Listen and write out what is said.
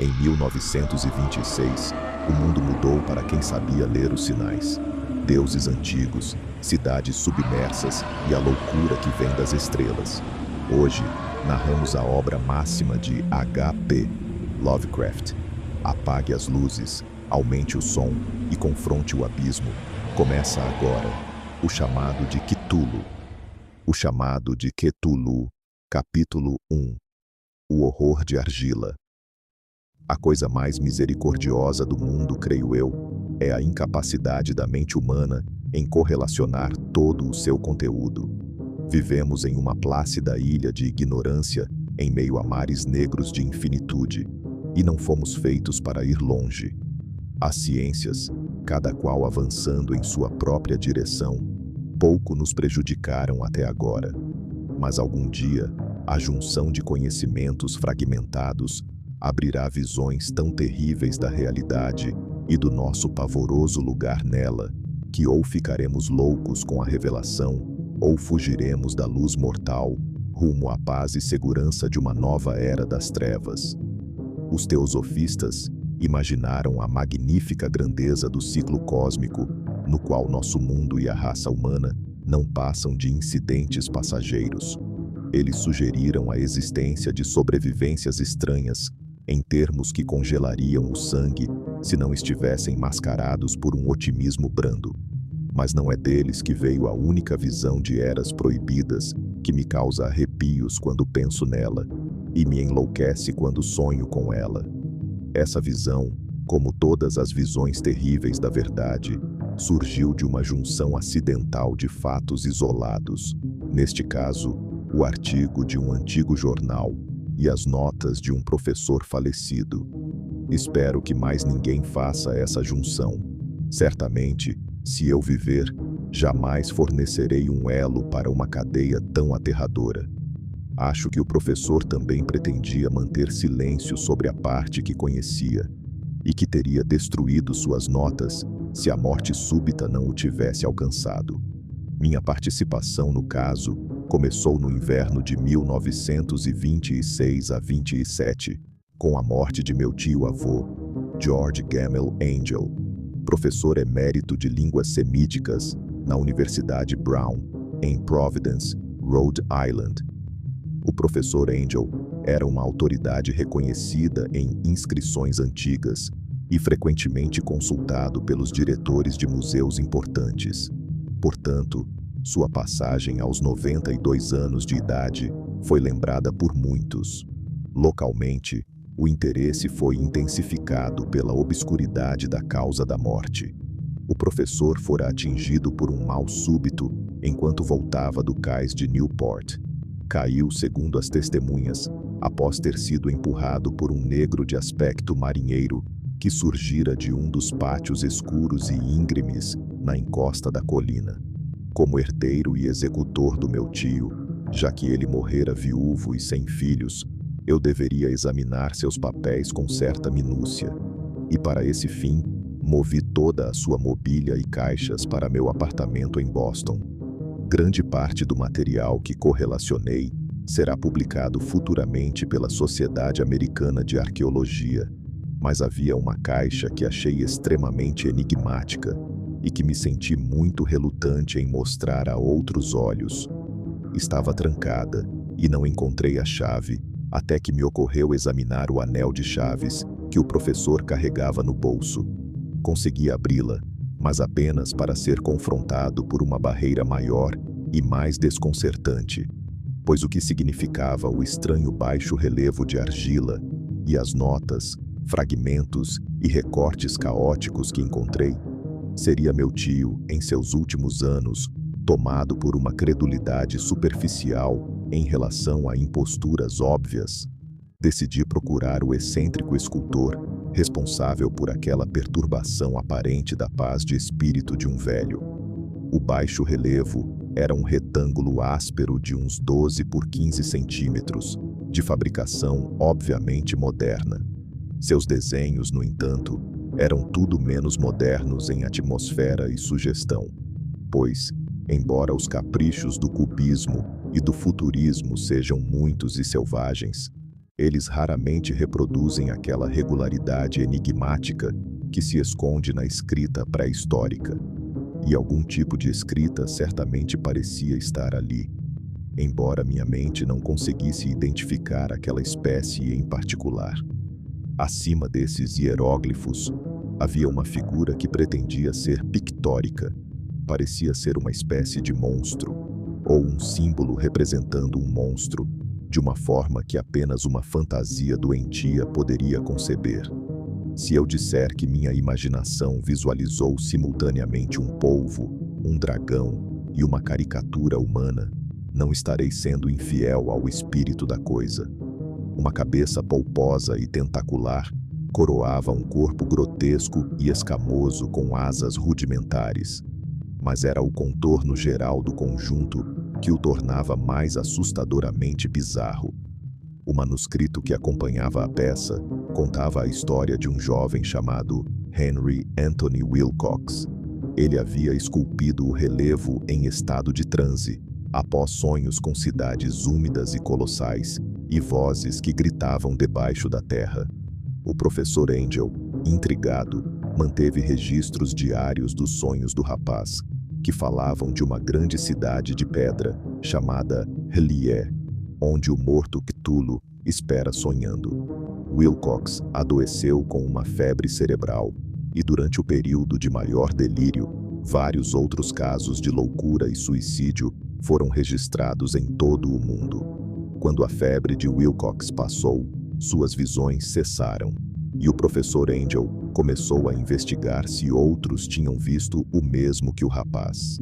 Em 1926, o mundo mudou para quem sabia ler os sinais. Deuses antigos, cidades submersas e a loucura que vem das estrelas. Hoje, narramos a obra máxima de H.P. Lovecraft. Apague as luzes, aumente o som e confronte o abismo. Começa agora o chamado de Cthulhu. O chamado de Cthulhu, capítulo 1. O horror de argila. A coisa mais misericordiosa do mundo, creio eu, é a incapacidade da mente humana em correlacionar todo o seu conteúdo. Vivemos em uma plácida ilha de ignorância em meio a mares negros de infinitude, e não fomos feitos para ir longe. As ciências, cada qual avançando em sua própria direção, pouco nos prejudicaram até agora. Mas algum dia, a junção de conhecimentos fragmentados abrirá visões tão terríveis da realidade e do nosso pavoroso lugar nela, que ou ficaremos loucos com a revelação, ou fugiremos da luz mortal, rumo à paz e segurança de uma nova era das trevas. Os teosofistas imaginaram a magnífica grandeza do ciclo cósmico, no qual nosso mundo e a raça humana não passam de incidentes passageiros. Eles sugeriram a existência de sobrevivências estranhas, em termos que congelariam o sangue se não estivessem mascarados por um otimismo brando. Mas não é deles que veio a única visão de eras proibidas que me causa arrepios quando penso nela e me enlouquece quando sonho com ela. Essa visão, como todas as visões terríveis da verdade, surgiu de uma junção acidental de fatos isolados, neste caso, o artigo de um antigo jornal e as notas de um professor falecido. Espero que mais ninguém faça essa junção. Certamente, se eu viver, jamais fornecerei um elo para uma cadeia tão aterradora. Acho que o professor também pretendia manter silêncio sobre a parte que conhecia, e que teria destruído suas notas se a morte súbita não o tivesse alcançado. Minha participação no caso começou no inverno de 1926 a 27, com a morte de meu tio-avô, George Gamel Angel, professor emérito de línguas semíticas na Universidade Brown, em Providence, Rhode Island. O professor Angel era uma autoridade reconhecida em inscrições antigas e frequentemente consultado pelos diretores de museus importantes. Portanto, sua passagem aos 92 anos de idade foi lembrada por muitos. Localmente, o interesse foi intensificado pela obscuridade da causa da morte. O professor fora atingido por um mal súbito enquanto voltava do cais de Newport. Caiu, segundo as testemunhas, após ter sido empurrado por um negro de aspecto marinheiro que surgira de um dos pátios escuros e íngremes na encosta da colina. Como herdeiro e executor do meu tio, já que ele morrera viúvo e sem filhos, eu deveria examinar seus papéis com certa minúcia. E para esse fim, movi toda a sua mobília e caixas para meu apartamento em Boston. Grande parte do material que correlacionei será publicado futuramente pela Sociedade Americana de Arqueologia, mas havia uma caixa que achei extremamente enigmática e que me senti muito relutante em mostrar a outros olhos. Estava trancada e não encontrei a chave, até que me ocorreu examinar o anel de chaves que o professor carregava no bolso. Consegui abri-la, mas apenas para ser confrontado por uma barreira maior e mais desconcertante, pois o que significava o estranho baixo relevo de argila e as notas, fragmentos e recortes caóticos que encontrei, seria meu tio, em seus últimos anos, tomado por uma credulidade superficial em relação a imposturas óbvias. Decidi procurar o excêntrico escultor responsável por aquela perturbação aparente da paz de espírito de um velho. O baixo relevo era um retângulo áspero de uns 12 por 15 centímetros, de fabricação obviamente moderna. Seus desenhos, no entanto, eram tudo menos modernos em atmosfera e sugestão, pois, embora os caprichos do cubismo e do futurismo sejam muitos e selvagens, Eles raramente reproduzem aquela regularidade enigmática que se esconde na escrita pré-histórica. E algum tipo de escrita certamente parecia estar ali, embora minha mente não conseguisse identificar aquela espécie em particular. Acima desses hieróglifos, havia uma figura que pretendia ser pictórica. Parecia ser uma espécie de monstro, ou um símbolo representando um monstro, de uma forma que apenas uma fantasia doentia poderia conceber. Se eu disser que minha imaginação visualizou simultaneamente um polvo, um dragão e uma caricatura humana, não estarei sendo infiel ao espírito da coisa. Uma cabeça polposa e tentacular coroava um corpo grotesco e escamoso com asas rudimentares, mas era o contorno geral do conjunto que o tornava mais assustadoramente bizarro. O manuscrito que acompanhava a peça contava a história de um jovem chamado Henry Anthony Wilcox. Ele havia esculpido o relevo em estado de transe, após sonhos com cidades úmidas e colossais e vozes que gritavam debaixo da terra. O professor Angel, intrigado, manteve registros diários dos sonhos do rapaz, que falavam de uma grande cidade de pedra chamada R'lyeh, onde o morto Cthulhu espera sonhando. Wilcox adoeceu com uma febre cerebral e, durante o período de maior delírio, vários outros casos de loucura e suicídio foram registrados em todo o mundo. Quando a febre de Wilcox passou, suas visões cessaram, e o professor Angel começou a investigar se outros tinham visto o mesmo que o rapaz.